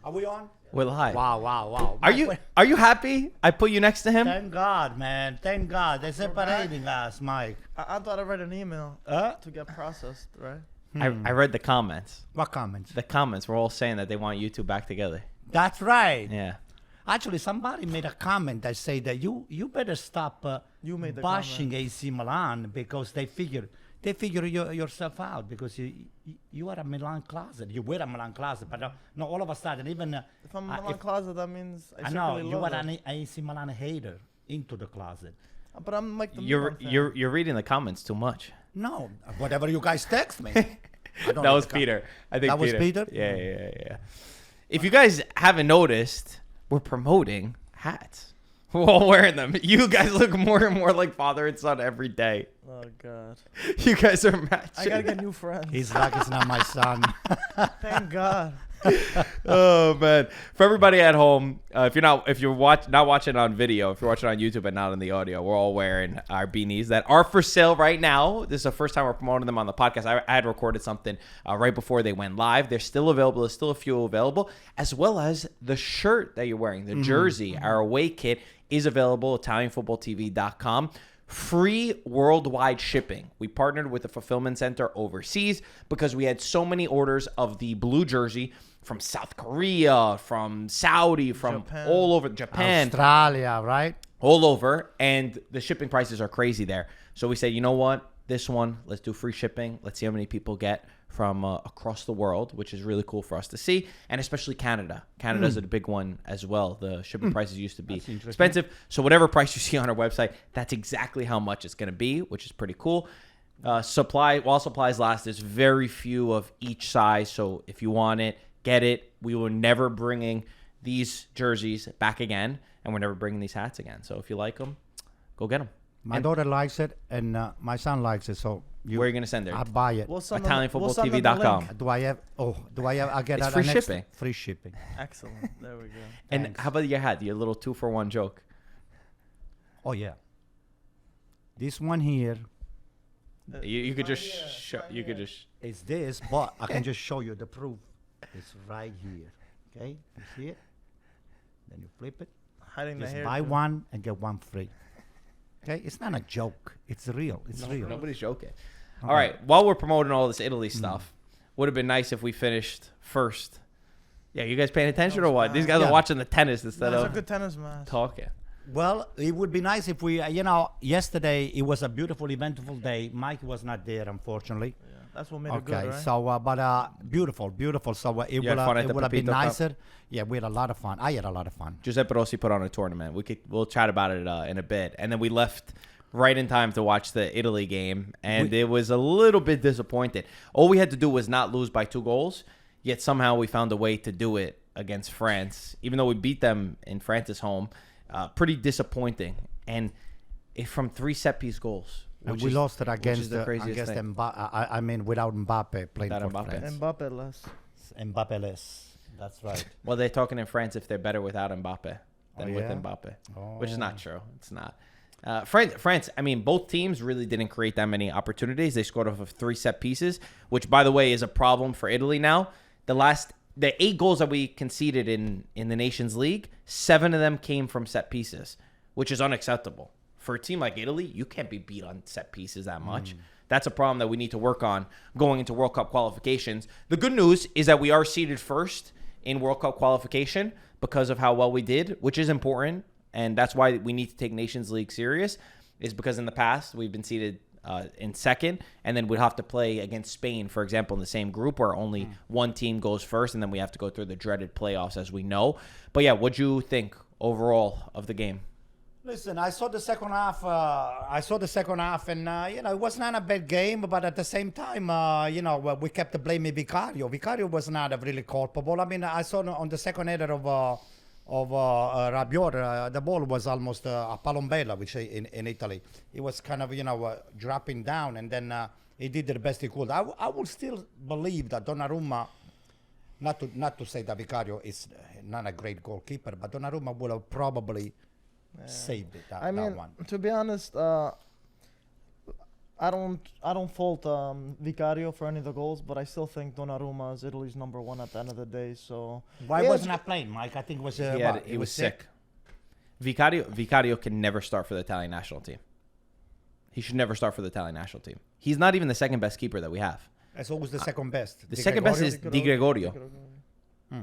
Are we on? We're live. Wow. Are you happy I put you next to him? Thank God, man. Thank God. They're separating us, Mike. I thought I read an email to get processed, right? I read the comments. What comments? The comments were all saying that they want you two back together. That's right. Yeah. Actually, somebody made a comment that say that you better stop You made the bashing AC Milan because they figure yourself out because you are a Milan closet. You were a Milan closet, but no, all of a sudden, even If I'm in Milan closet, that means I know secretly you love are it. an AC Milan hater into the closet. But I'm like the You're Milan fan. you're reading the comments too much. No, whatever you guys text me. That was Peter. I think That was Peter? Yeah. If you guys haven't noticed, we're promoting hats. We're all wearing them. You guys look more and more like father and son every day. Oh God. You guys are matching. I gotta get new friends. He's like it's not my son. Thank God. Oh man! For everybody at home, if you're not watching on video, if you're watching on YouTube and not on the audio, we're all wearing our beanies that are for sale right now. This is the first time we're promoting them on the podcast. I had recorded something right before they went live. They're still available. There's still a few available, as well as the shirt that you're wearing, the jersey, our away kit is available. ItalianFootballTV.com. Free worldwide shipping. We partnered with a fulfillment center overseas because we had so many orders of the blue jersey from South Korea, from Saudi, from all over Japan, Australia, right? all over, and the shipping prices are crazy there. So we said, you know what? This one, let's do free shipping. Let's see how many people get from across the world, which is really cool for us to see, and especially Canada. Canada's a big one as well. The shipping prices used to be expensive. So whatever price you see on our website, that's exactly how much it's going to be, which is pretty cool. While supplies last, there's very few of each size. So if you want it, get it. We were never bringing these jerseys back again, and we're never bringing these hats again. So if you like them, go get them. My daughter likes it, and my son likes it. So where are you going to send it? I buy it. ItalianFootballTV.com. I get It's it free shipping. Free shipping. Excellent. There we go. And Thanks. how about your hat? Your little 2-for-1 joke. Oh yeah. This one here You could just show. You could just. is this, but I can just show you the proof. It's right here. Okay, you see it? Then you flip it. Hiding the Just hair. buy too. one and get one free. Okay, it's not a joke. It's real. It's real. Nobody's joking. All right. While we're promoting all this Italy stuff, would have been nice if we finished first. Yeah, you guys paying attention or what? These guys Yeah. are watching the tennis instead That's a of good tennis match. talking. Well, it would be nice if we, yesterday it was a beautiful, eventful day. Mike was not there, unfortunately. Yeah, that's what made it Okay, good, right? so but beautiful. So it You had fun at the would have been Pepito Cup? nicer. Yeah, we had a lot of fun. I had a lot of fun. Giuseppe Rossi put on a tournament. We'll chat about it in a bit, and then we left right in time to watch the Italy game, and it was a little bit disappointed. All we had to do was not lose by 2 goals, yet somehow we found a way to do it against France, even though we beat them in France's home. Pretty disappointing, and from 3 set-piece goals. And we lost it which is against the craziest thing. I mean, without Mbappe playing Without for Mbappe. France. Mbappe less. Mbappe less. That's right. Well, they're talking in France if they're better without Mbappe than with yeah? Mbappe, which is not true. It's not. France, I mean, both teams really didn't create that many opportunities. They scored off of 3 set pieces, which, by the way, is a problem for Italy now. The 8 goals that we conceded in the Nations League, 7 of them came from set pieces, which is unacceptable. For a team like Italy, you can't be beat on set pieces that much. That's a problem that we need to work on going into World Cup qualifications. The good news is that we are seeded first in World Cup qualification because of how well we did, which is important. And that's why we need to take Nations League serious, is because in the past we've been seeded in second, and then we'd have to play against Spain, for example, in the same group where only one team goes first, and then we have to go through the dreaded playoffs, as we know. But yeah, what'd you think overall of the game? Listen, I saw the second half. And it was not a bad game, but at the same time, we kept blaming Vicario. Vicario was not really culpable. I mean, I saw on the second header of Rabiot, the ball was almost a palombella, which in Italy. It was kind of, dropping down, and then he did the best he could. I would still believe that Donnarumma, not to say that Vicario is not a great goalkeeper, but Donnarumma would have probably saved it, that one. To be honest, I don't fault Vicario for any of the goals, but I still think Donnarumma is Italy's number one at the end of the day. So Why wasn't I playing, Mike? I think it was he was sick. Vicario can never start for the Italian national team. He should never start for the Italian national team. He's not even the second best keeper that we have. That's always the second best. The second best is Di Gregorio.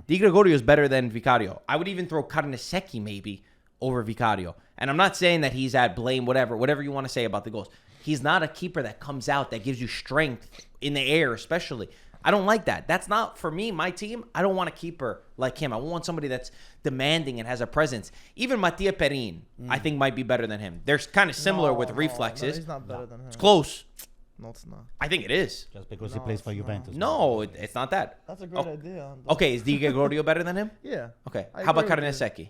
Di Gregorio is better than Vicario. I would even throw Carnesecchi maybe over Vicario. And I'm not saying that he's at blame, whatever you want to say about the goals. He's not a keeper that comes out, that gives you strength in the air, especially. I don't like that. That's not, for me, my team. I don't want a keeper like him. I want somebody that's demanding and has a presence. Even Mattia Perin, I think, might be better than him. They're kind of similar with reflexes. No, he's not better than him. It's close. No, it's not. I think it is. Just because he plays for Juventus. No, it's not that. That's a great idea. Okay, is Di Gregorio better than him? Yeah. Okay. I How about agree with you. Carnesecchi?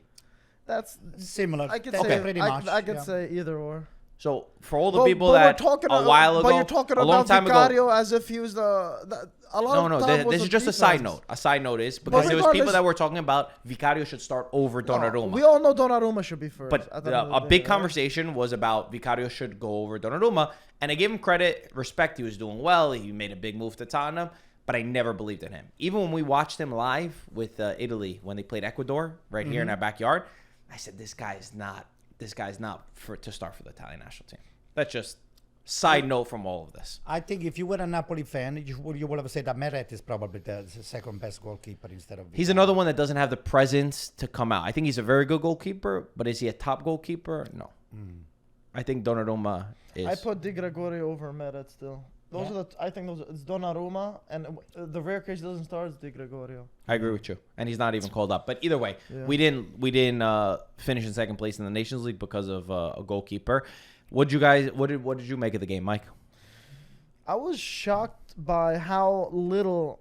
That's Similar. I could That's say pretty much. I could say either or. So for all the people that a while ago, but you're talking a long about time Vicario ago, as if he was a lot of time was this is the just a defense. side note. A side note is because there was people regardless- that were talking about Vicario should start over Donnarumma. We all know Donnarumma should be first. But at the end of the a day, big right? conversation was about Vicario should go over Donnarumma. And I give him credit, respect. He was doing well. He made a big move to Tottenham. But I never believed in him. Even when we watched him live with Italy when they played Ecuador right here in our backyard, I said, this guy's not to start for the Italian national team. That's just side note from all of this. I think if you were a Napoli fan, you would have said that Meret is probably the second best goalkeeper instead of. He's another one that doesn't have the presence to come out. I think he's a very good goalkeeper, but is he a top goalkeeper? No. I think Donnarumma is. I put Di Gregorio over Meret still. Those are I think it's Donnarumma, and the rare case doesn't start is Di Gregorio. I agree with you, and he's not even called up. But either way, Yeah. we didn't finish in second place in the Nations League because of a goalkeeper. What did you make of the game, Mike? I was shocked by how little.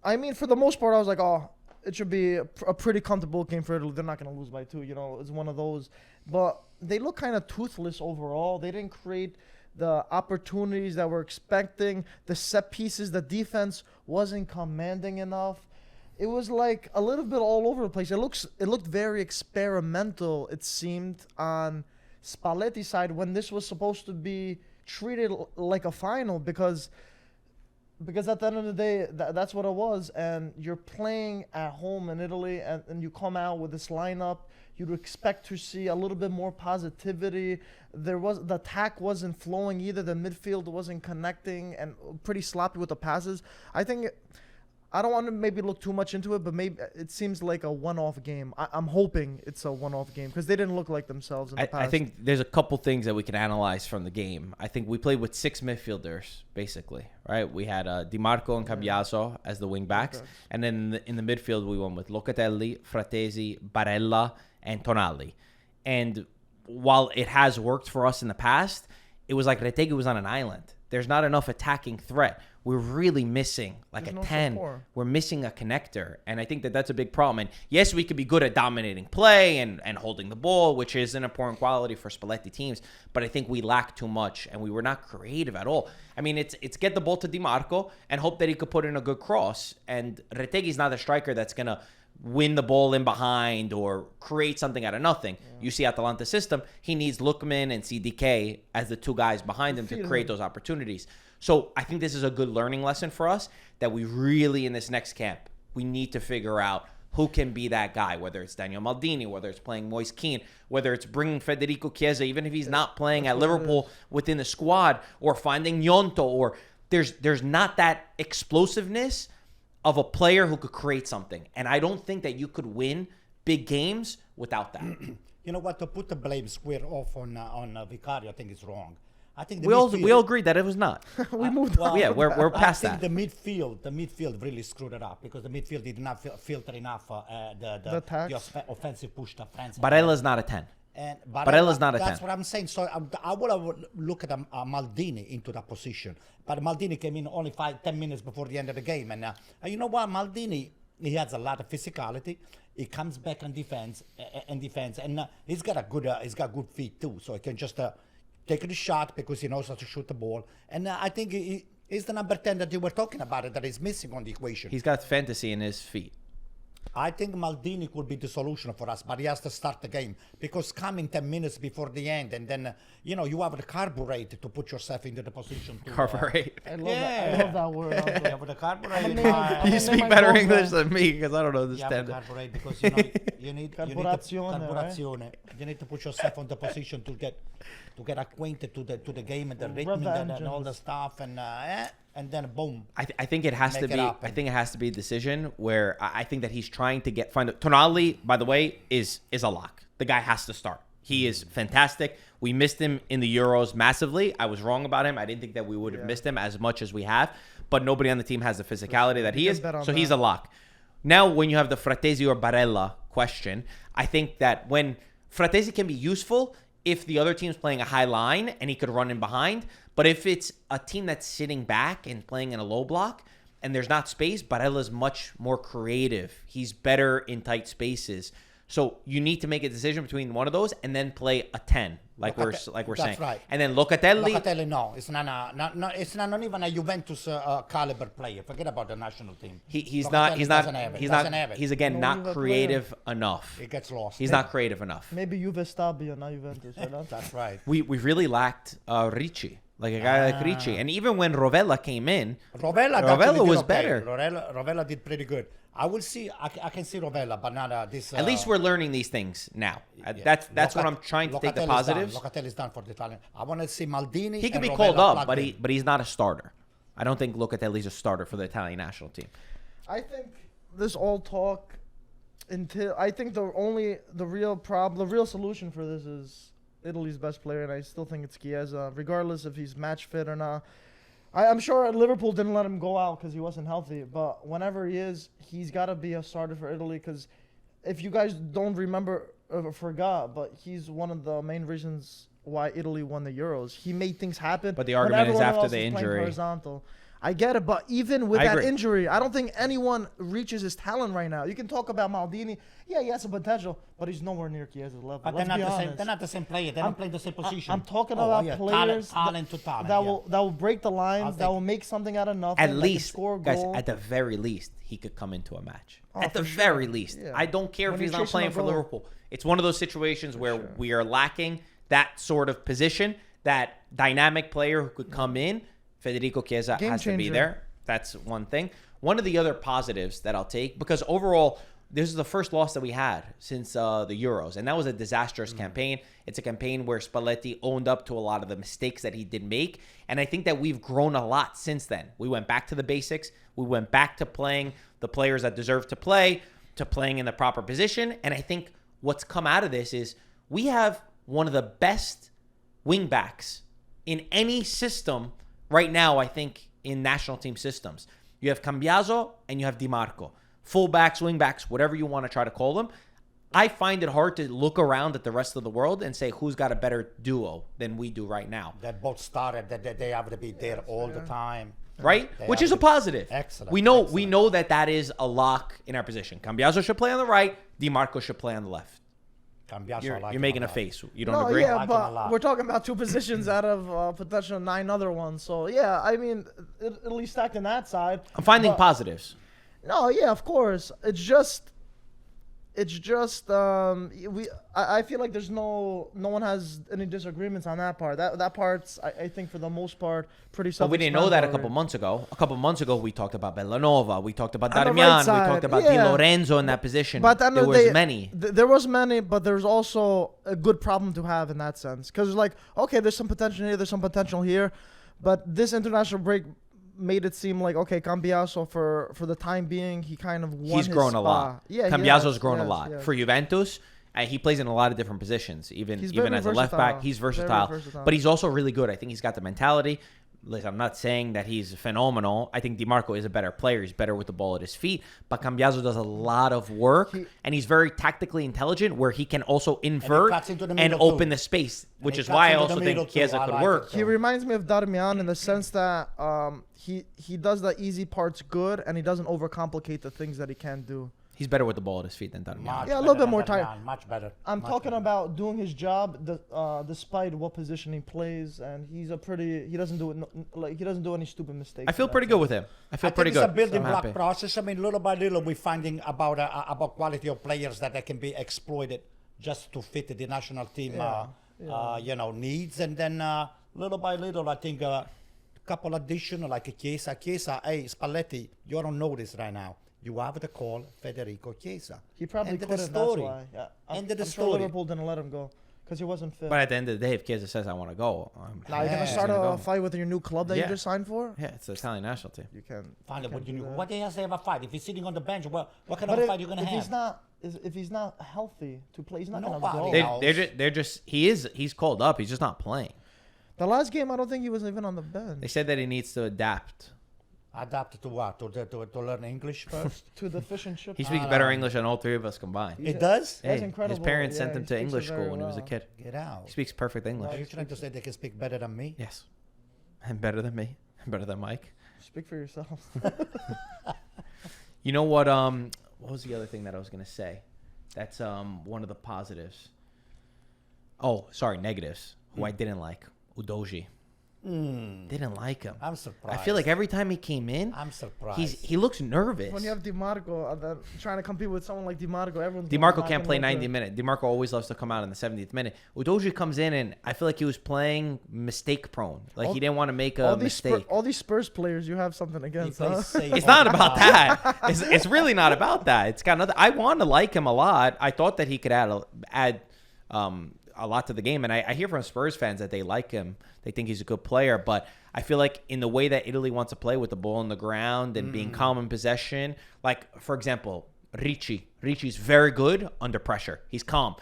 I mean, for the most part, I was like, oh, it should be a pretty comfortable game for Italy. They're not going to lose by 2. You know, it's one of those. But they look kind of toothless overall. They didn't create the opportunities that we're expecting. The set pieces, the defense wasn't commanding enough. It was like a little bit all over the place. It looked very experimental, it seemed, on Spalletti's side when this was supposed to be treated like a final because at the end of the day, that's what it was. And you're playing at home in Italy and you come out with this lineup. You'd expect to see a little bit more positivity. The attack wasn't flowing either. The midfield wasn't connecting and pretty sloppy with the passes. I don't want to maybe look too much into it, but maybe it seems like a one-off game. I'm hoping it's a one-off game because they didn't look like themselves in the past. I think there's a couple things that we can analyze from the game. I think we played with 6 midfielders, basically, right? We had Di Marco and Cambiaso as the wing backs. Okay. And then in the midfield, we went with Locatelli, Fratesi, Barella, and Tonali. And while it has worked for us in the past, it was like Retegui was on an island. There's not enough attacking threat. We're really missing like There's a no 10. support. We're missing a connector. And I think that that's a big problem. And yes, we could be good at dominating play and holding the ball, which is an important quality for Spalletti teams. But I think we lack too much and we were not creative at all. I mean, it's get the ball to Di Marco and hope that he could put in a good cross. And Retegui's not a striker that's going to win the ball in behind or create something out of nothing. Yeah. You see Atalanta's system, he needs Lookman and CDK as the 2 guys behind him to create those opportunities. So I think this is a good learning lesson for us that we really, in this next camp, we need to figure out who can be that guy, whether it's Daniel Maldini, whether it's playing Moise Kean, whether it's bringing Federico Chiesa, even if he's not playing at Liverpool within the squad, or finding Gnonto, or there's not that explosiveness of a player who could create something. And I don't think that you could win big games without that. You know what? To put the blame square off on Vicario, I think is wrong. I think we all agreed that it was not. We moved on. Yeah, we're past that. I think the midfield really screwed it up because the midfield did not filter enough the offensive push to France. Barella's not a 10. And Barella's not a 10. That's what I'm saying. So I would look at Maldini into that position. But Maldini came in only 5-10 minutes before the end of the game. And you know what? Maldini, he has a lot of physicality. He comes back and defense. And he's got good feet too. So he can just take the shot because he knows how to shoot the ball. And I think he's the number 10 that you were talking about that is missing on the equation. He's got fantasy in his feet. I think Maldini could be the solution for us, but he has to start the game because coming 10 minutes before the end, and then you have the carburate to put yourself into the position to Carburate. I love that word. Yeah, with the carburate. You speak better English than me because I don't Yeah, understand with it. carburate because you need Carburazione, right? You need to put yourself on the position to get acquainted to the game and the rhythm and all the stuff and then boom. I think it has to Make it be. happen. I think it has to be a decision where I think that he's trying to find. Tonali, by the way, is a lock. The guy has to start. He is fantastic. We missed him in the Euros massively. I was wrong about him. I didn't think that we would have missed him as much as we have. But nobody on the team has the physicality that he is. So he's a lock. Now, when you have the Fratesi or Barella question, I think that when Fratesi can be useful if the other team's playing a high line and he could run in behind. But if it's a team that's sitting back and playing in a low block and there's not space, Barella's much more creative. He's better in tight spaces. So you need to make a decision between one of those and then play a 10, like we're saying. Right. And then Locatelli. No, it's not even a Juventus caliber player. Forget about the national team. He's Locatelli not. doesn't have it. He's Doesn't not. have it. He's again No not Juve creative enough. He gets lost. He's not creative enough. Maybe Juve Stabia, not Juventus. Right? That's right. We really lacked Ricci, like a guy like Ricci. And even when Rovella came in, Rovella was okay. better. Rovella did pretty good. I will see. I can see Rovella, but not this. At least we're learning these things now. That's what I'm trying to take the positives. Locatelli's done for the Italian. I want to see Maldini. He could be Rovella called up, plugged in. but he's not a starter. I don't think Locatelli's a starter for the Italian national team. I think this all talk until I think the real solution for this is Italy's best player, and I still think it's Chiesa, regardless if he's match fit or not. I'm sure Liverpool didn't let him go out because he wasn't healthy, but whenever he is, he's got to be a starter for Italy. Because if you guys don't remember or forgot, but he's one of the main reasons why Italy won the Euros. He made things happen. But the argument is after the playing injury. horizontal. I get it, but even with that injury, I don't think anyone reaches his talent right now. You can talk about Maldini. Yeah, he has some potential, but he's nowhere near Chiesa's level. But they're not the same player. They don't play the same position. I'm talking about players talent to talent, that will break the lines, that will make something out of nothing. At least, score a guys, goal. at the very least, he could come into a match. Oh, at the for very sure. least. Yeah. I don't care When if he's you're not chasing playing a for goal. Liverpool. It's one of those situations where we are lacking that sort of position, that dynamic player who could come in. Federico Chiesa Game has to be changer. there. That's one thing. One of the other positives that I'll take, because overall, this is the first loss that we had since the Euros, and that was a disastrous campaign. It's a campaign where Spalletti owned up to a lot of the mistakes that he did make, and I think that we've grown a lot since then. We went back to the basics. We went back to playing the players that deserve to play, to playing in the proper position, and I think what's come out of this is we have one of the best wing backs in any system right now, I think, in national team systems. You have Cambiaso and you have Di Marco. Fullbacks, wingbacks, whatever you want to try to call them. I find it hard to look around at the rest of the world and say who's got a better duo than we do right now. That both started. That they have to be there all the time. Right? They Which have is a to- positive. Excellent, We know excellent. that is a lock in our position. Cambiaso should play on the right. Di Marco should play on the left. Cambiaso, I You're like him making a lot. face. You don't No, agree? yeah, like him a but lot. we're talking about two positions out of potential 9 other ones. So yeah, I mean, at least stacked in that side. I'm finding But- positives. No, yeah, of course. It's just I feel like there's no one has any disagreements on that part. That part's I think for the most part pretty But we didn't know that a couple months ago. A couple months ago, we talked about Bellanova. We talked about On the Darmian. right We side, talked about yeah. Di Lorenzo in that position. But then there was many. There was many, but there's also a good problem to have in that sense. Because like, okay, there's some potential here, there's some potential here, but this international break made it seem like, okay, Cambiaso for the time being, he kind of won He's his grown a spot. lot. Yeah, Cambiaso's grown a yes, lot. yes. For Juventus, he plays in a lot of different positions, even He's even very as a left versatile. back. He's Very versatile. versatile. But he's also really good. I think he's got the mentality. Listen, I'm not saying that he's phenomenal. I think Di Marco is a better player. He's better with the ball at his feet. But Cambiaso does a lot of work, and he's very tactically intelligent where he can also invert cuts into the and middle open too. the space, which he is cuts why I into the also middle think too. Chiesa I could like work. it. He reminds me of Darmian in the sense that he does the easy parts good, and he doesn't overcomplicate the things that he can't do. He's better with the ball at his feet than Darmian. Much Yeah, a little better bit more than tired. Darmian, much better. I'm much talking better. about doing his job, despite what position he plays, and he doesn't do it he doesn't do any stupid mistakes. I feel in that pretty good with him. I feel I pretty think good. it's a building I'm block happy. process. I mean, little by little, we're finding about quality of players that they can be exploited just to fit the national team, needs, and then little by little, I think a couple additional like Chiesa. Hey, Spalletti, you're on notice right now. You have to call Federico Chiesa. He probably End of couldn't. the That's story. why. Yeah. I'm End of the sure story. Liverpool didn't let him go because he wasn't fit. But at the end of the day, if Chiesa says I want to go, Now you're gonna Yeah. start He's gonna a go. fight with your new club that Yeah. you just signed for. Yeah, it's the Italian national team. You can. Find out you what can you do that. what else they have a fight? If he's sitting on the bench, what kind But of fight you gonna if have? if he's not healthy to play, he's not Nobody gonna They, go. knows. they're just he's called up. He's just not playing. The last game, I don't think he was even on the They bench. said that he needs to adapt. Adapt to what? To learn English first? To the fish and chip. He speaks better English than all three of us combined. It does? That's Hey, incredible. his parents Yeah, sent him he to speaks it English very school when he was a well. kid. Get out. He speaks perfect English. Are you trying to say they can speak better than me? Yes, and better than me, and better than Mike. Speak for yourself. You know what? What was the other thing that I was gonna say? That's one of the positives. Oh, sorry, negatives. Who I didn't like, Udogie. Didn't like him. I'm surprised. I feel like every time he came in, I'm surprised. he looks nervous. When you have DiMarco, then trying to compete with someone like DiMarco, everyone's DiMarco not can't gonna play look 90 good. minutes. DiMarco always loves to come out in the 70th minute. Udogie comes in, and I feel like he was playing mistake prone. Like he didn't want to make a mistake. All these Spurs players, you have something He against, plays huh? safe It's all not the about time. that. It's really not about that. It's got nothing. I want to like him a lot. I thought that he could add a lot to the game, and I hear from Spurs fans that they like him. They think he's a good player, but I feel like in the way that Italy wants to play with the ball on the ground and being calm in possession, like for example, Ricci's very good under pressure. He's calm.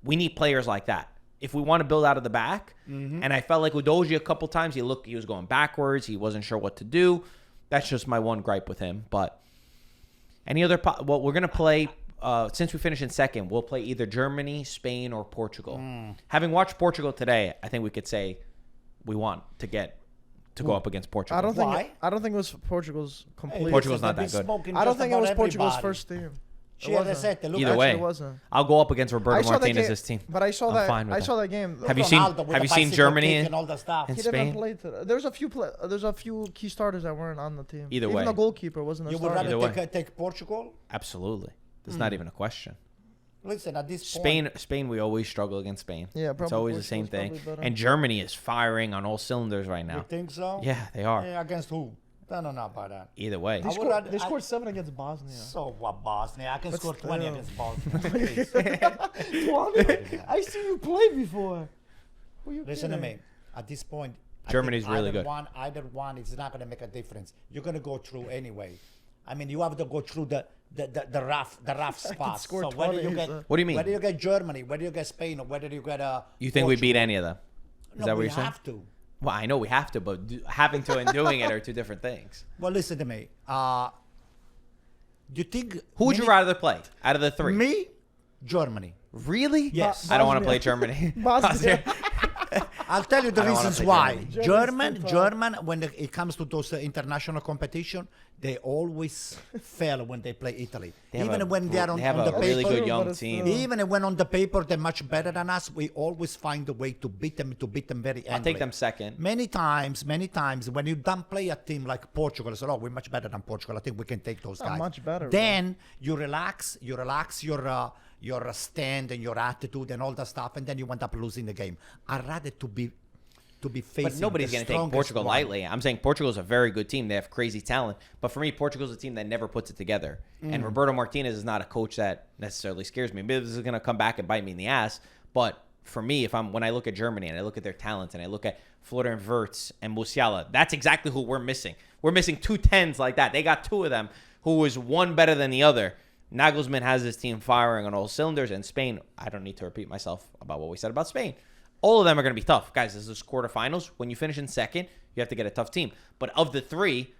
We need players like that if we want to build out of the back. And I felt like Udogie a couple times he was going backwards. He wasn't sure what to do. That's just my one gripe with him. But any other well, we're gonna play. Since we finish in second, we'll play either Germany, Spain, or Portugal. Having watched Portugal today, I think we could say we want to go up against Portugal. I don't Why? think it was Portugal's complete. Portugal's Listen, not they've that been good. smoking I don't just think it about was Portugal's everybody. first team. It She had wasn't. said, look, Either Actually, way, it wasn't. I'll go up against Roberto I saw that Martinez's game, team. but I saw I'm that. fine with I that. saw that game. Have you seen- Ronaldo with have the you seen bicycle Germany kick in- and all that stuff? in He didn't Spain? play today. There's a few key starters that weren't on the team. Either Even way. the goalkeeper wasn't a You would starter. Either rather way. take Portugal? Absolutely. There's not even a question. Listen, at this point, Spain, we always struggle against Spain. Yeah, it's probably always the same Portugal's thing. probably better. And Germany is firing on all cylinders right you now. think so? Yeah, they are. Yeah, against who? I don't know about that. Either way. They I would scored, rather- they scored 7 against Bosnia. So what, Bosnia? I can But score 20 still. against Bosnia. Please. 20? I seen you play before. Who you Listen to kidding? me. At this point, I Germany's think really either good. Either one is not going to make a difference. You're going to go through anyway. I mean, you have to go through the rough spots. score So whether 20, you get so- What do you mean? Whether you get Germany, whether you get Spain, or whether you get You think we beat Portugal. any of them? Is No, that what we you're saying? have to. Well, I know we have to, but having to and doing it are two different things. Well, listen to me. You think Who would you rather play out of the three? Me, Germany. Really? Yes. I don't want to Bosnia. play Germany. Bosnia. I'll tell you the I don't wanna reasons play why. Germany. German, when it comes to those international competition, they always fail when they play Italy. They have Even a- when they are on they have the a paper. really good But young it's team. still- Even when on the paper they're much better than us, we always find a way to beat them very I'll take them second. Many times, when you don't play a team like Portugal, so we're much better than Portugal. I think we can take those Not guys. much better, Then you relax your stand and your attitude and all that stuff, and then you end up losing the game. I'd rather to be facing. But nobody's going going to to take Portugal lightly. I'm saying Portugal's a very good team. They have crazy talent. But for me, Portugal's a team that never puts it together. And Roberto Martinez is not a coach that necessarily scares me. Maybe this is going to come back and bite me in the ass. But for me, when I look at Germany and I look at their talent and I look at Florian Wirtz and Musiala, that's exactly who we're missing. We're missing 2 10s like that. They got 2 of them who is one better than the other. Nagelsmann has his team firing on all cylinders. And Spain, I don't need to repeat myself about what we said about Spain. All of them are going to be tough. Guys, this is quarterfinals. When you finish in second, you have to get a tough team. But of the 3,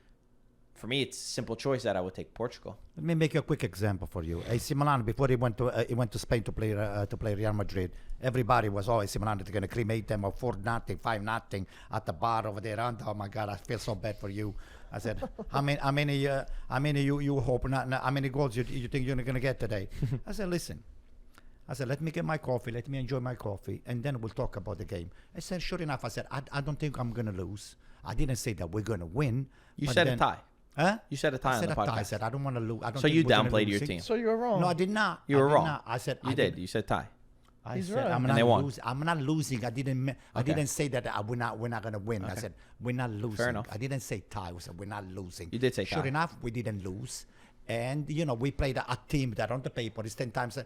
for me, it's a simple choice that I would take Portugal. Let me make a quick example for you. AC Milan, before he went to Spain to play Real Madrid, everybody was, AC Milan is going to cremate them or 4-0, 5-0 at the bar over there. And, oh my God, I feel so bad for you. I said, how many you hope not, how many goals you think you're going to get today? I said, listen. I said, let me get my coffee, let me enjoy my coffee, and then we'll talk about the game. I said, sure enough, I said, I don't think I'm going to lose. I didn't say that we're going to win. You said a tie. Huh? You said a tie on the podcast. I said, I don't want to lose. So you downplayed your team. So you were wrong. No, I did not. You were wrong. Not. I said, you did. You said tie. I said, right. I'm And they not won. losing. I'm not losing. I didn't say that we're not going to win. I Okay. said, we're not losing. Fair enough. I didn't say tie. I said, we're not losing. You did say Sure tie. enough, we didn't lose. And, we played a team that on the paper is 10 times,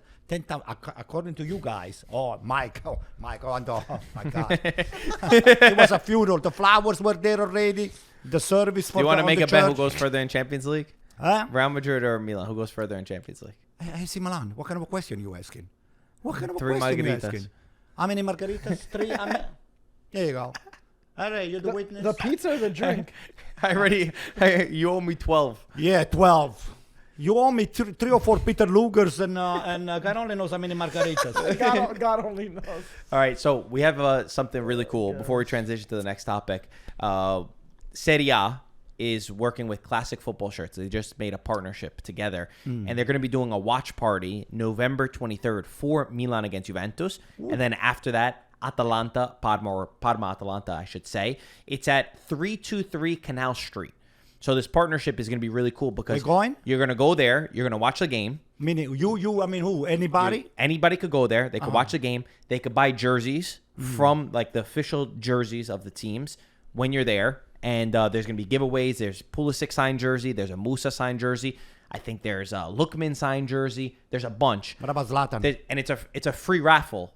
according to you guys. Oh, Mike, oh my God. It was a funeral. The flowers were there already. The service for Do you want to make a bet who church. goes further in Champions League? Huh? Real Madrid or Milan? Who goes further in Champions League? AC Milan, what kind of a question you asking? What kind of a 3 question you margaritas. asking? How many margaritas? 3? There you go. All right, you're the witness. The pizza or the drink? You owe me 12. Yeah, 12. You owe me 3 or 4 Peter Lugers and God only knows how many margaritas. God only knows. All right, so we have something really cool before we transition to the next topic. Serie A is working with Classic Football Shirts. They just made a partnership together, and they're going to be doing a watch party November 23rd for Milan against Juventus, and then after that, Atalanta, Parma Atalanta, I should say. It's at 323 Canal Street. So this partnership is going to be really cool because We're going? you're going to go there, you're going to watch the game. Meaning I mean who? Anybody? Anybody could go there. They could watch the game. They could buy jerseys from like the official jerseys of the teams when you're there. And there's going to be giveaways. There's Pulisic signed jersey. There's a Musa signed jersey. I think there's a Lookman signed jersey. There's a bunch. What about Zlatan? And it's a free raffle.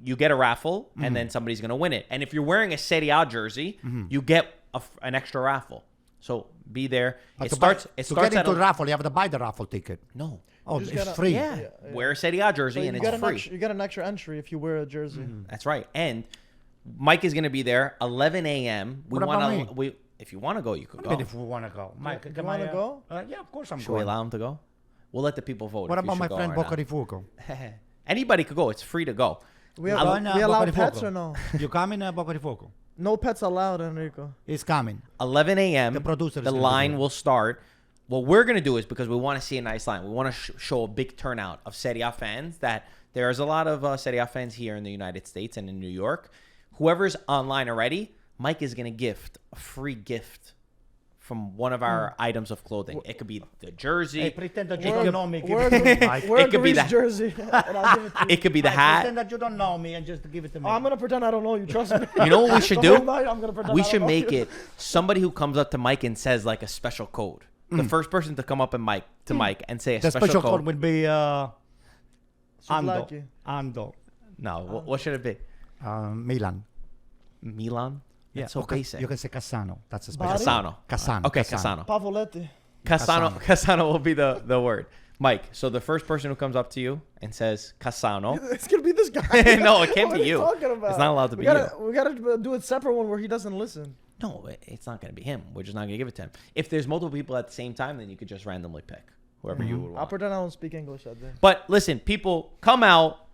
You get a raffle, and then somebody's going to win it. And if you're wearing a Serie A jersey, you get an extra raffle. So be there. It starts to get at into the raffle, you have to buy the raffle ticket. No. Oh, just it's gotta- free. Yeah. Yeah. Wear a Serie A jersey, So and you it's get free. you get an extra entry if you wear a jersey. That's right. And Mike is going to be there 11 a.m. What about me? If you want to go, you could I go. mean, if we want to go. Mike, You can wanna I, go? Yeah, of course I'm Should we going. allow him to go? We'll let the people vote. What if you about my should go friend or not. Bocca di Fuoco? Anybody could go. It's free to go. We I'll- allow, no, we allow Bocca di pets Fuoco. or no? You coming, Bocca di Fuoco? No pets allowed, Enrico. He's coming. 11 a.m. The producer is The gonna be line there. will start. What we're going to do is because we want to see a nice line. We want to show a big turnout of Serie A fans. That there's a lot of Serie A fans here in the United States and in New York. Whoever's online already, Mike is going to gift a free gift from one of our items of clothing. It could be the jersey. Hey, pretend that you Wear- don't know me. Give wear it to me, a- Mike. wear a It could be Greece the- jersey, and I'll give it to you. It could be the Mike, hat. Pretend that you don't know me and just give it to me. Oh, I'm gonna pretend I don't know you. Trust me. You know what we should The do? whole night, I'm gonna pretend We I don't should know make you. it somebody who comes up to Mike and says like a special code. The first person to come up and Mike and say a The special code. would be Ando. Souvlaki. Ando. No, what should it be? Milan. Milan? Yeah, That's so okay. basic. You can say Cassano. That's a special. Bari? Casano. Cassano. Okay, Casano. Pavoletti. Casano will be the word. Mike, so the first person who comes up to you and says Casano. It's gonna be this guy. No, it can't What be are you. talking about? It's not allowed to be we gotta do a separate one where he doesn't listen. No, it's not going to be him. We're just not going to give it to him. If there's multiple people at the same time, then you could just randomly pick whoever you would I'll want. pretend I don't speak English that day. But listen, people, come out,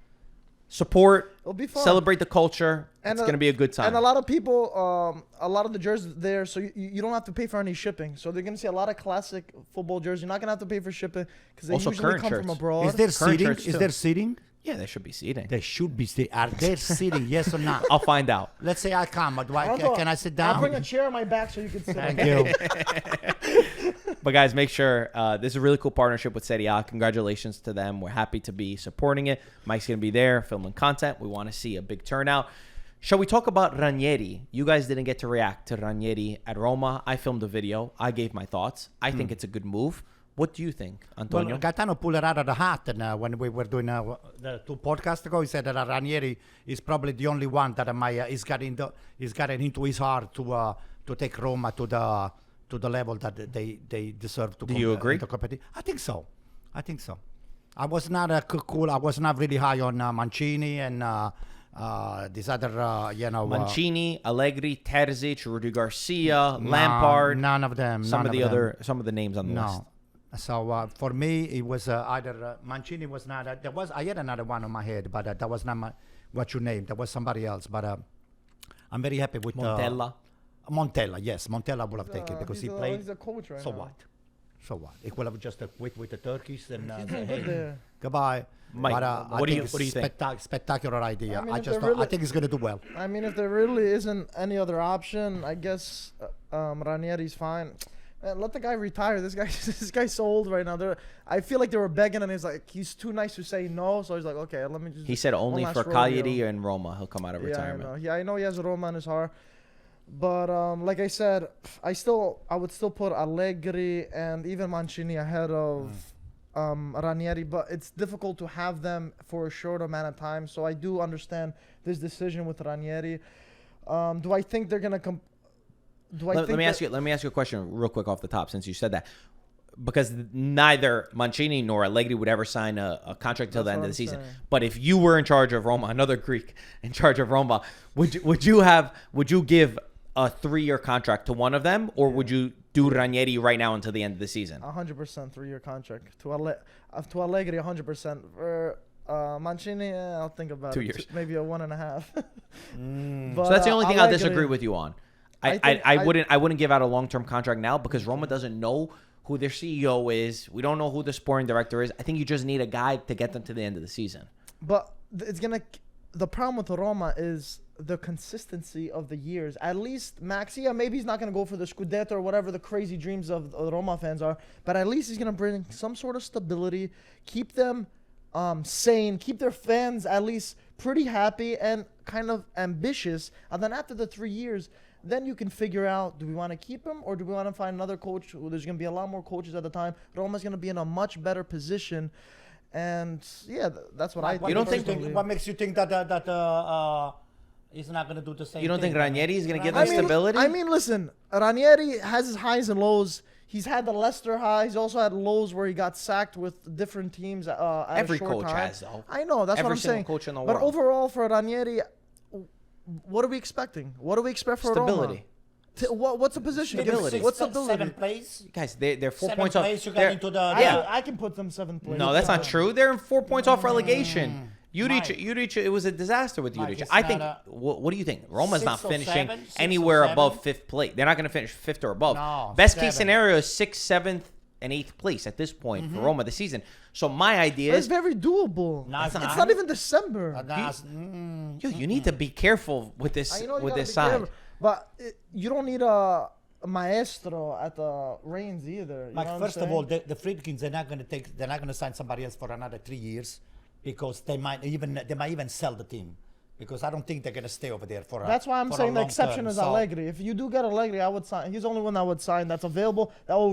support, It'll be fun. celebrate the culture. And, It's going to be a good time. And a lot of people, a lot of the jerseys there, so you don't have to pay for any shipping. So they're gonna see a lot of classic football jerseys. You're not gonna have to pay for shipping because they Also usually current come shirts. from abroad. Is there Current seating? shirts Is too. there seating? Yeah, there should be seating. There should be seating. Are there seating? Yes or not? I'll find out. Let's say I come. But I'll can I sit down? I'll bring a chair on my back so you can sit. Thank on you. But guys, make sure this is a really cool partnership with Serie A. Congratulations to them. We're happy to be supporting it. Mike's going to be there filming content. We want to see a big turnout. Shall we talk about Ranieri? You guys didn't get to react to Ranieri at Roma. I filmed a video. I gave my thoughts. I think it's a good move. What do you think, Antonio? Well, Gaetano pulled it out of the hat, and when we were doing the 2 podcasts ago, he said that Ranieri is probably the only one that he's gotten into his heart to take Roma to the level that they deserve to. Do you agree? To compete. I think so. I was not cool. I was not really high on Mancini and these other, Mancini, Allegri, Terzic, Rudy Garcia, Lampard. None of them. Some none of the them. other, some of the names on the list. No. So for me, it was either Mancini was not. I had another one on my head, but that was not what you named. That was somebody else. But I'm very happy with Montella. Montella, yes, Montella would have taken because he played. He's a coach right So now. what? So what? He could have just quit with the Turkeys and say, Good hey, there. goodbye. Mike, But, what do you it's think? Spectacular idea. I mean, I if just they're I really- think he's going to do well. I mean, if there really isn't any other option, I guess Ranieri's fine. Man, let the guy retire. This guy's so old right now. I feel like they were begging, and he's too nice to say no. So he's like, okay, let me just. He said only one for last rodeo. Cagliari and Roma he'll come out of Yeah, retirement. I know. Yeah, I know he has Roma in his heart. But like I said, I would still put Allegri and even Mancini ahead of Ranieri. But it's difficult to have them for a short amount of time. So I do understand this decision with Ranieri. Do I think they're gonna Let me ask you a question real quick off the top since you said that. Because neither Mancini nor Allegri would ever sign a contract till the That's end what of the I'm season. saying. But if you were in charge of Roma, another Greek in charge of Roma, would you give a 3-year contract to one of them, or would you do Ranieri right now until the end of the season? 100% 3-year contract to Allegri 100%. For Mancini, I'll think about 2 it. years. Maybe a 1.5. So that's the only thing I'll Allegri- disagree with you on. I I wouldn't give out a long-term contract now because Roma doesn't know who their CEO is. We don't know who the sporting director is. I think you just need a guy to get them to the end of the season. But the problem with Roma is the consistency of the years. At least Max, maybe he's not going to go for the Scudetto or whatever the crazy dreams of the Roma fans are, but at least he's going to bring some sort of stability, keep them sane, keep their fans at least pretty happy and kind of ambitious. And then after the 3 years, then you can figure out, do we want to keep him or do we want to find another coach? There's going to be a lot more coaches at the time. Roma's going to be in a much better position. And yeah, that's what I think. You don't think- personally. What makes you think that he's not going to do the same? You don't think thing? Ranieri is going to give them stability? I mean, listen, Ranieri has his highs and lows. He's had the Leicester high. He's also had lows where he got sacked with different teams at Every a short coach time. has, though. I know, that's what Every I'm single saying. coach in the But world. overall, for Ranieri, what are we expecting? What do we expect for Stability. Roma? What's the position? Stability. What's stability? 7th place? Guys, they're 4 7th points off. place, you got They're- into the... Yeah. I can put them 7th place. No, that's not true. They're 4 points off relegation. Mike. Udic, it was a disaster with Mike, Udic. it's I not think. a- What do you think? Roma's not 6 or finishing 7, 6 or anywhere 7? above 5th place. They're not going to finish 5th or above. No, Best case 7. scenario is 6th, 7th, and 8th place at this point for Roma this season. So my idea It's is, very doable. No, it's it's not. not even December. you need to be careful with this I know you with gotta this be side. careful, but you don't need a maestro at the reins either. You Like, know what first I'm of all, saying? the Friedkins, they're not going to sign somebody else for another 3 years because they might even sell the team because I don't think they're going to stay over there for. That's why I'm for a saying the long exception term. is So, Allegri. If you do get Allegri, I would sign. He's the only one that would sign that's available. That will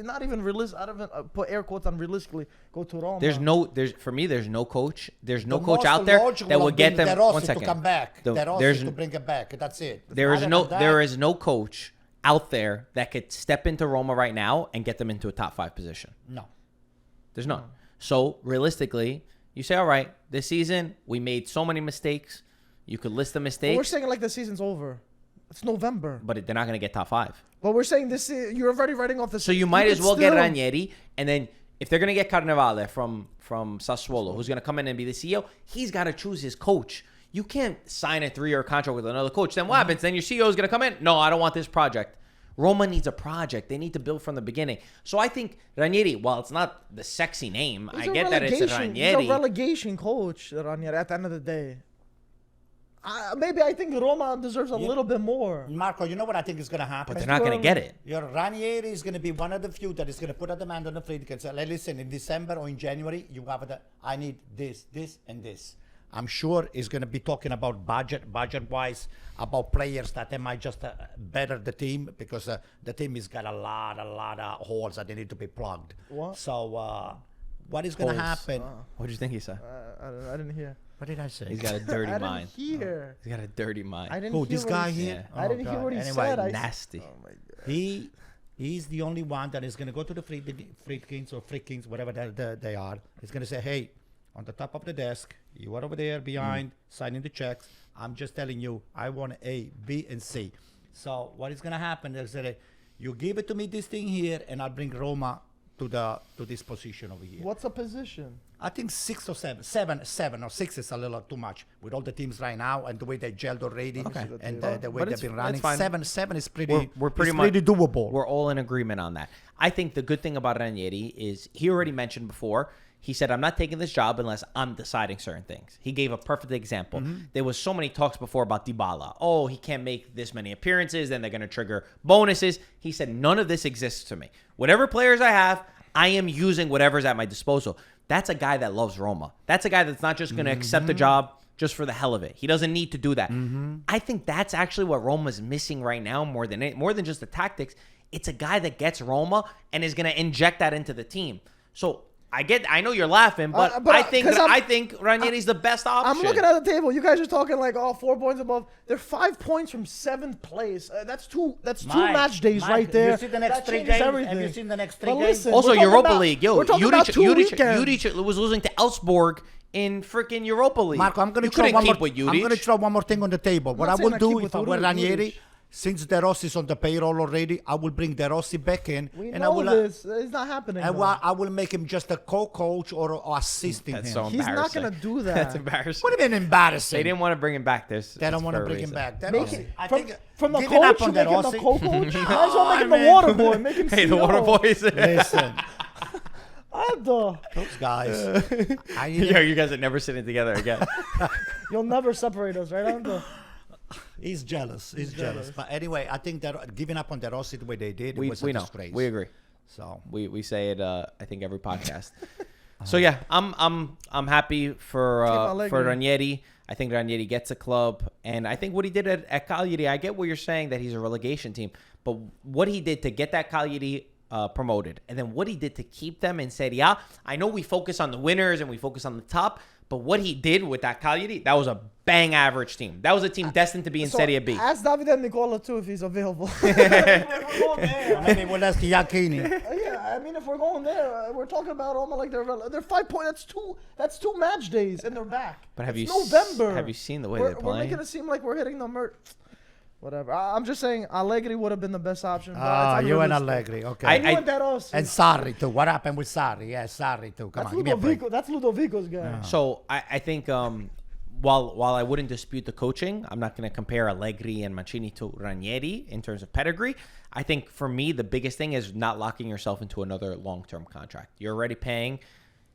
not even realistic. I don't even put air quotes on realistically. Go to Roma. There's for me, there's no coach. There's no the coach most out there logical that would would get be them. Terrace One second. to come back. Terrace There's to bring it back. That's it. There is Other than there that, is no coach out there that could step into Roma right now and get them into a top 5 position. No. There's none. So realistically, you say, all right, this season we made so many mistakes. You could list the But mistakes, we're saying like the season's over. It's November. but they're not going to get top 5. But we're saying this. You're already writing off the. So you might as well get Ranieri, and then if they're going to get Carnevale from Sassuolo, who's going to come in and be the CEO, he's got to choose his coach. You can't sign a 3-year contract with another coach. Then what happens? Then your CEO is going to come in. No, I don't want this project. Roma needs a project. They need to build from the beginning. So I think Ranieri, while it's not the sexy name, I get that it's Ranieri. He's a relegation coach, Ranieri. At the end of the day, maybe I think Roma deserves a little bit more. Marco, you know what I think is going to happen? But they're not going to get it. Your Ranieri is going to be one of the few that is going to put a demand on the Friedkins. Say, listen, in December or in January, you have I need this, and this. I'm sure he's going to be talking about budget-wise, about players that they might just better the team because the team has got a lot of holes that they need to be plugged. What? So what is going to happen? What did you think he said? I didn't hear. What did I say? He's got a dirty I mind. didn't hear. He's got a dirty mind. I didn't Who, hear this what guy he here? said. I didn't hear what he Anyway, said. Nasty. Oh my God. He's the only one that is going to go to the Friedkins or Friedkins, whatever they are. He's going to say, hey, on the top of the desk. You are over there behind, signing the checks. I'm just telling you, I want A, B, and C. So what is going to happen is that you give it to me, this thing here, and I'll bring Roma to this position over here. What's a position? I think 6 or 7. 7 or 6 is a little too much with all the teams right now and the way they gelled already and the way they've been running. 7 is pretty. We're pretty pretty doable. We're all in agreement on that. I think the good thing about Ranieri is he already mentioned before. He said, I'm not taking this job unless I'm deciding certain things. He gave a perfect example. There was so many talks before about Dybala. Oh, he can't make this many appearances. Then they're going to trigger bonuses. He said, none of this exists to me. Whatever players I have, I am using whatever's at my disposal. That's a guy that loves Roma. That's a guy that's not just going to accept the job just for the hell of it. He doesn't need to do that. I think that's actually what Roma's missing right now more than just the tactics. It's a guy that gets Roma and is going to inject that into the team. So I know you're laughing, but I think Ranieri's the best option. I'm looking at the table. You guys are talking like 4 points above. They're 5 points from 7th place. That's two match days right there. You see the next 3 games? Have you seen the next 3 games? Listen, Also, Europa League. Yo, we're talking about 2 weekends. Judic was losing to Elfsborg in freaking Europa League. Marco, I'm going to throw one more thing on the table. What I will do if I were Ranieri, since De Rossi's on the payroll already, I will bring De Rossi back in. I will, this. It's not happening. I will make him just a co-coach or assisting him. So He's not going to do that. That's embarrassing. What do you mean embarrassing? They didn't want to bring him back. They don't want to bring him back. From the coach, you make him the co-coach? Might as well make him the water boy. Make him the water boys. Listen. Those guys. You guys are never sitting together again. You'll never separate us, right? He's jealous. He's jealous. But anyway, I think that giving up on De Rossi the way they did, it was a disgrace. We agree. So we say it. I think every podcast. So yeah, I'm happy for Ranieri. I think Ranieri gets a club, and I think what he did at Cagliari. I get what you're saying that he's a relegation team, but what he did to get that Cagliari promoted, and then what he did to keep them in Serie A. I know we focus on the winners and we focus on the top. But what he did with that Cagliari, that was a bang average team. That was a team destined to be in Serie B. Ask Davide and Nicola, too, if he's available. Maybe we'll ask Iachini. Yeah, I mean, if we're going there, we're talking about Roma like they're 5 points. That's two match days, and they're back. But November. Have you seen the way they're playing? We're making it seem like we're hitting the whatever. I'm just saying Allegri would have been the best option. You and Allegri, okay. And Sarri too. What happened with Sarri? Yeah, Sarri too. Come on, give me a break. That's Ludovico's guy. Yeah. So I think while I wouldn't dispute the coaching, I'm not going to compare Allegri and Mancini to Ranieri in terms of pedigree. I think for me, the biggest thing is not locking yourself into another long-term contract. You're already paying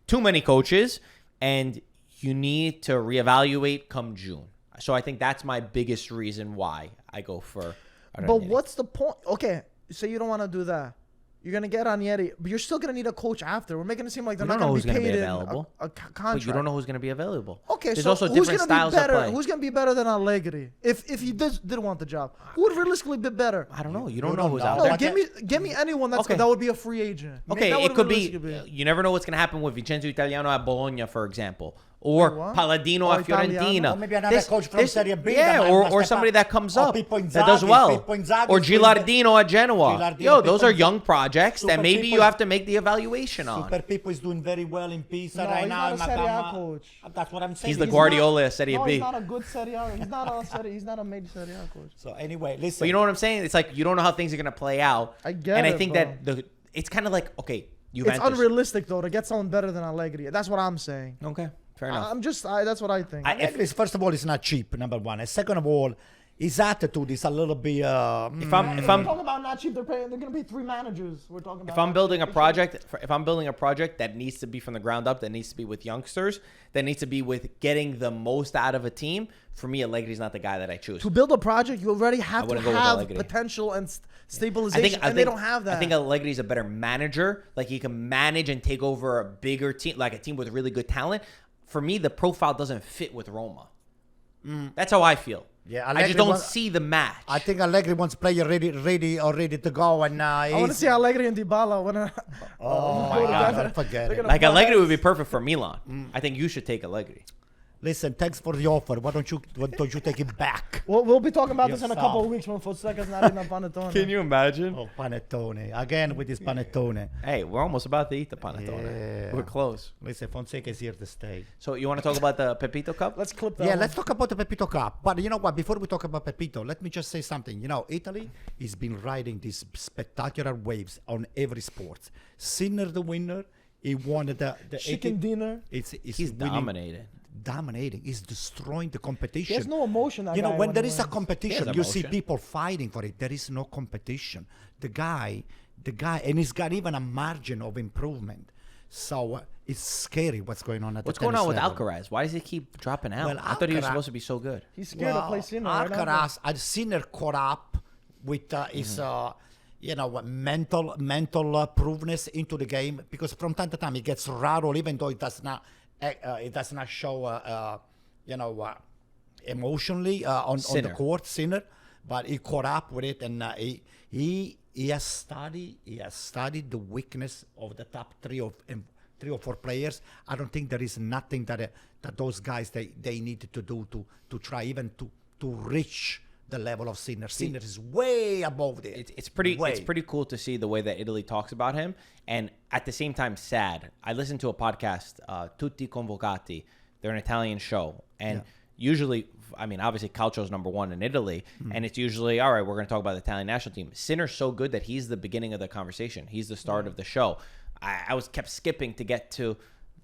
too many coaches, and you need to reevaluate come June. So I think that's my biggest reason why I go for Ranieri. But what's the point? Okay, so you don't want to do that. You're going to get Ranieri, but you're still going to need a coach after. We're making it seem like they're not going to be paid available. A contract. But you don't know who's going to be available. Okay, there's so also who's different going to styles be better? of play. Who's going to be better than Allegri if he didn't want the job? Who would realistically be better? I don't know. You don't know who's out there. Give me anyone that would be a free agent. Okay, it could be. You never know what's going to happen with Vincenzo Italiano at Bologna, for example. Or Palladino at Fiorentina. Or maybe another coach from Serie B. Yeah, or somebody that comes up that does well. Or Gilardino at Genoa. Those are young projects that maybe you have to make the evaluation on. Super Pippo is doing very well in Pisa right now. He's not a Serie A coach. That's what I'm saying. He's the Guardiola of Serie B. He's not a good Serie A. He's not a major Serie A coach. So anyway, listen. But you know what I'm saying? It's like you don't know how things are going to play out. I get and it, I think that it's kind of like, okay, Juventus. It's unrealistic, though, to get someone better than Allegri. That's what I'm saying. Okay. Fair enough. That's what I think. First of all, it's not cheap, number one. And second of all, his attitude is a little bit. If I'm talking about not cheap, they're going to pay 3 managers. We're talking about. If I'm building a project that needs to be from the ground up, that needs to be with youngsters, that needs to be with getting the most out of a team. For me, Allegri's not the guy that I choose. To build a project, you already have to have potential and stabilization, and they don't have that. I think Allegri's a better manager. Like he can manage and take over a bigger team, like a team with really good talent. For me, the profile doesn't fit with Roma. That's how I feel. Yeah, I just don't see the match. I think Allegri wants player ready to go, and I want to see Allegri and Dybala. Oh my God! Don't forget it. Like Allegri would be perfect for Milan. I think you should take Allegri. Listen, thanks for the offer. Why don't you take it back? We'll be talking about this in a Yourself. couple of weeks when Fonseca's not in the panettone. Can you imagine? Oh, panettone. Again with this panettone. Hey, we're almost about to eat the panettone. Yeah. We're close. Listen, Fonseca is here to stay. So you want to talk about the Pepito Cup? Let's clip that. Yeah, one. let's talk about the Pepito Cup. But you know what? Before we talk about Pepito, let me just say something. You know, Italy has been riding these spectacular waves on every sport. Sinner the winner. He won the Chicken dinner. He's winning, dominating. He's destroying the competition. There's no emotion. That You know, guy when there he is a wins. competition, There's you see emotion. people fighting for it. There is no competition. The guy, and he's got even a margin of improvement. So it's scary what's going on at What's the going on with tennis level. Alcaraz? Why does he keep dropping out? Well, I thought he was Alcaraz- supposed to be so good. He's scared to play Sinner. Right now. Alcaraz, I've seen her caught up with his, mental proveness into the game, because from time to time he gets rattled, even though it does not show, emotionally on the court, Sinner, but he caught up with it, and he has studied the weakness of the top three or four players. I don't think there is nothing that those guys they needed to do to try even to reach the level of Sinner. Sinner is way above it. It's pretty cool to see the way that Italy talks about him, and at the same time sad. I listened to a podcast, Tutti Convocati. They're an Italian show, and usually, I mean, obviously Calcio is number one in Italy, and it's usually, all right, we're going to talk about the Italian national team. Sinner's so good that he's the beginning of the conversation. He's the start of the show. I kept skipping to get to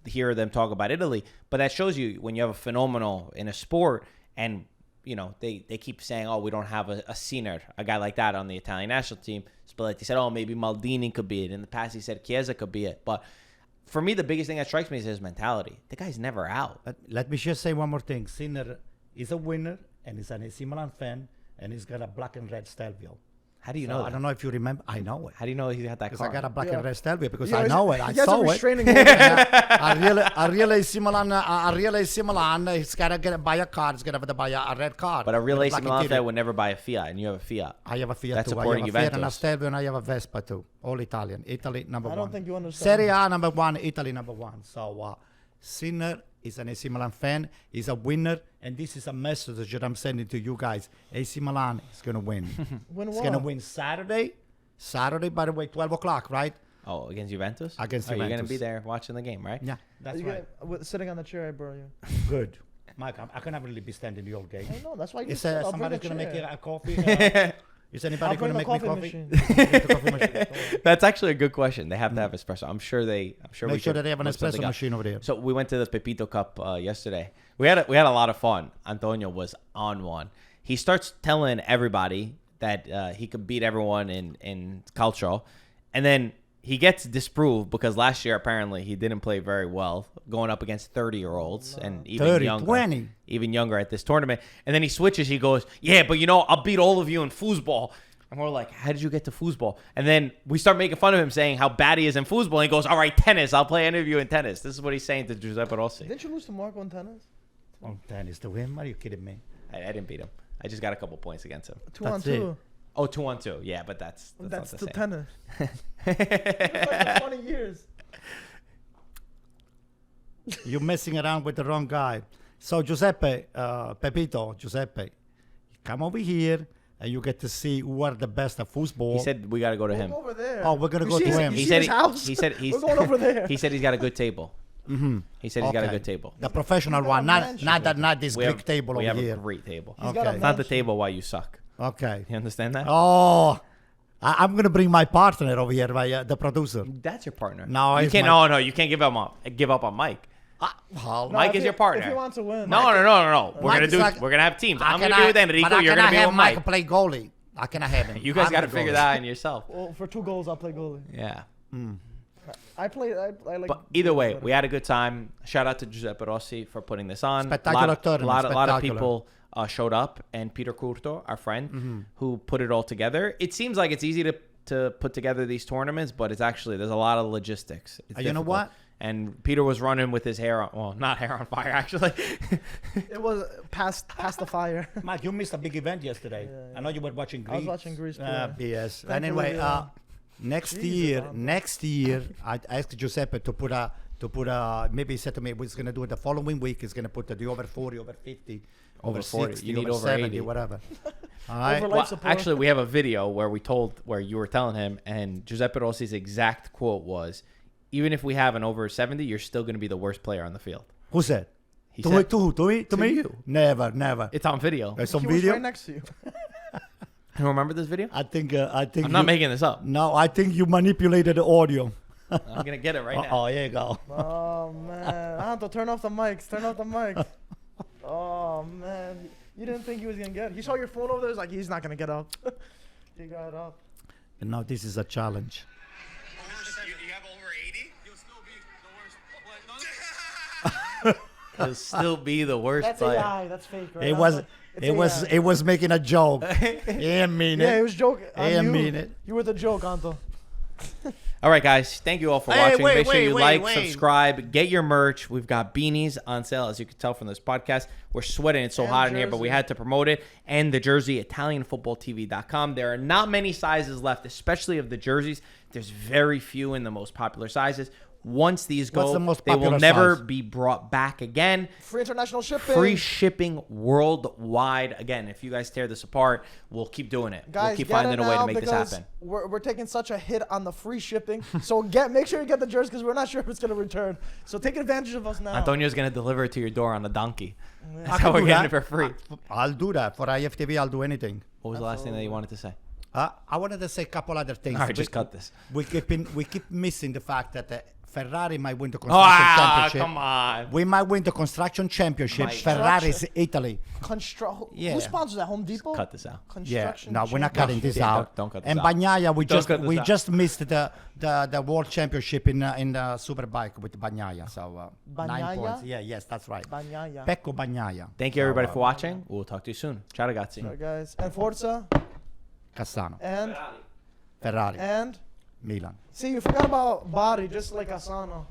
hear them talk about Italy, but that shows you when you have a phenomenal in a sport, and you know, they keep saying, oh, we don't have a Sinner, a guy like that on the Italian national team. Spalletti said, oh, maybe Maldini could be it. In the past, he said Chiesa could be it. But for me, the biggest thing that strikes me is his mentality. The guy's never out. Let me just say one more thing. Sinner is a winner, and he's an AC Milan fan, and he's got a black and red Stelvio. How do you So know that? I don't know if you remember. I know it. How do you know he had that Because car? I got a black and red Stelvio, because Yeah, I know it. I he has a saw it. restraining order. I really AC Milan. He's got to buy a car. He's got to buy a red car. But a real with AC black Milan interior. fan would never buy a Fiat, and you have a Fiat. I have a Fiat That's too. I supporting have a Fiat and a Juventus. Stelvio, and I have a Vespa too. All Italian. Italy number I one. don't think you understand. Serie A number one. Italy number one. So Sinner is an AC Milan fan. He's a winner. And this is a message that I'm sending to you guys. AC Milan is going to win. Win It's what? going to win Saturday. Saturday, by the way, 12 o'clock, right? Oh, against Juventus? Against You're going to Juventus. be there watching the game, right? Yeah, that's You right. sitting on the chair, I borrow you. Good. Mike, I cannot really be standing the whole game. I know. That's why you Is said I'll bring somebody the going to make chair. you a coffee? Is anybody I'll going bring to the make me coffee coffee? machine. Get the coffee machine. That's actually a good question. They have to have espresso. I'm sure we Make sure should that they have an look something espresso up. machine over there. So we went to the Pepito Cup yesterday. We had a lot of fun. Antonio was on one. He starts telling everybody that he could beat everyone in calcio, and then he gets disproved because last year apparently he didn't play very well, going up against 30-year-olds and even 30, younger, 20. even younger at this tournament. And then he switches. He goes, "Yeah, but I'll beat all of you in foosball." And we're like, how did you get to foosball? And then we start making fun of him, saying how bad he is in foosball. And he goes, all right, tennis. I'll play any of you in tennis. This is what he's saying to Giuseppe Rossi. Didn't you lose to Marco in tennis? Oh, tennis to win? Are you kidding me? I didn't beat him. I just got a couple points against him. 2-on-2. Oh, 2-on-2. Yeah, but that's That's not the still same. tennis. It's like 20 years. You're messing around with the wrong guy. So Giuseppe, Giuseppe, come over here and you get to see who are the best at football. He said we got to go to We'll him. go over there. Oh, we're gonna You go see to his- him. you He see said his house? he's We're going over there. He said he's got a good table. He said he's got a good table. The professional got one, a not mansion. not this Greek table we over have here. a great table. He's got a Okay. It's not the mansion. table why you suck. Okay. You understand that? Oh, I'm gonna bring my partner over here, the producer. That's your partner. No, you he's can't. my- No, you can't give up on Mike. Well, No, Mike if is he- your partner. If he wants to win. No. We're Mike is gonna like- we're gonna have teams. I I'm gonna cannot- be with Enrico. but I You're gonna cannot be have with Mike. play goalie. I cannot have him. You guys I'm got to the figure goalie. that out in yourself. Well, for 2 goals, I'll play goalie. Yeah. I like. But either way, we had a good time. Shout out to Giuseppe Rossi for putting this on. Spectacular tournament, A lot of spectacular. people showed up, and Peter Curto, our friend, who put it all together. It seems like it's easy to put together these tournaments, but it's actually there's a lot of logistics. It's You know difficult. what? And Peter was running with his hair on, well, not hair on fire actually. It was past the fire. Mike, you missed a big event yesterday. Yeah. I know you were watching Greece. I was watching Greece play. BS. Thank you, Anyway, Olivia. next Jesus, year, I asked Giuseppe to put to put maybe he said to me he's going to do it the following week. He's going to put the over 40, over 50, over 40. 60, You need over over 70, 80. whatever. All right. Over Well, life support. actually, we have a video where you were telling him, and Giuseppe Rossi's exact quote was, "Even if we have an over 70, you're still going to be the worst player on the field." Who said? He To said, who? To me? To me? you. Never, never. It's on video. There's some He was video. right next to you. You remember this video? I think. I'm not making this up. No, I think you manipulated the audio. I'm going to get it right now. Oh, here you go. Oh man, Anto, turn off the mics. Turn off the mics. Oh man, you didn't think he was gonna get? He saw your phone over there. He's like, he's not gonna get up. He got up. And now this is a challenge. You have over 80? You'll still be the worst. He'll still be the worst That's player. AI. That's fake. Right? It Anto? was. It's AI. It was making a joke. He didn't mean Yeah, he it. was joking. He didn't mean it. You were the joke, Anto. All right, guys. Thank you all for Hey, watching. wait, Make sure wait, you wait, like, wait. subscribe, get your merch. We've got beanies on sale, as you can tell from this podcast. We're sweating. It's so And hot in here, but we jersey. had to promote it. And the jersey, ItalianFootballTV.com. There are not many sizes left, especially of the jerseys. There's very few in the most popular sizes. Once these What's go, the most they will popular never size? be brought back again. Free international shipping. Free shipping worldwide. Again, if you guys tear this apart, we'll keep doing it. Guys, we'll keep get finding it a way to now make this because happen. We're taking such a hit on the free shipping. So make sure you get the jersey because we're not sure if it's gonna return. So take advantage of us now. Antonio's going to deliver it to your door on a donkey. I That's can how we're do getting it that. for free. I'll do that for IFTV. I'll do anything. What was the last thing that you wanted to say? I wanted to say a couple other things. All right, just cut this. We keep missing the fact that Ferrari might win the construction championship. Come on. We might win the construction championship. Might. Ferrari's Italy. Who sponsors that? Home Depot? Cut this out. Yeah, Construction no, we're not champion. cutting this Yeah, out. don't cut this and out. Bagnaia, we Don't cut this out. just missed the world championship in the Superbike with Bagnaia. So 9 Bagnaia? points. Yeah, yes, that's right. Bagnaia. Pecco Bagnaia. Thank you, everybody, for watching. We'll talk to you soon. Ciao, ragazzi. Alright, guys. And Forza. Cassano. And Ferrari. and Milan. see, you forgot about Bari, just like Asano.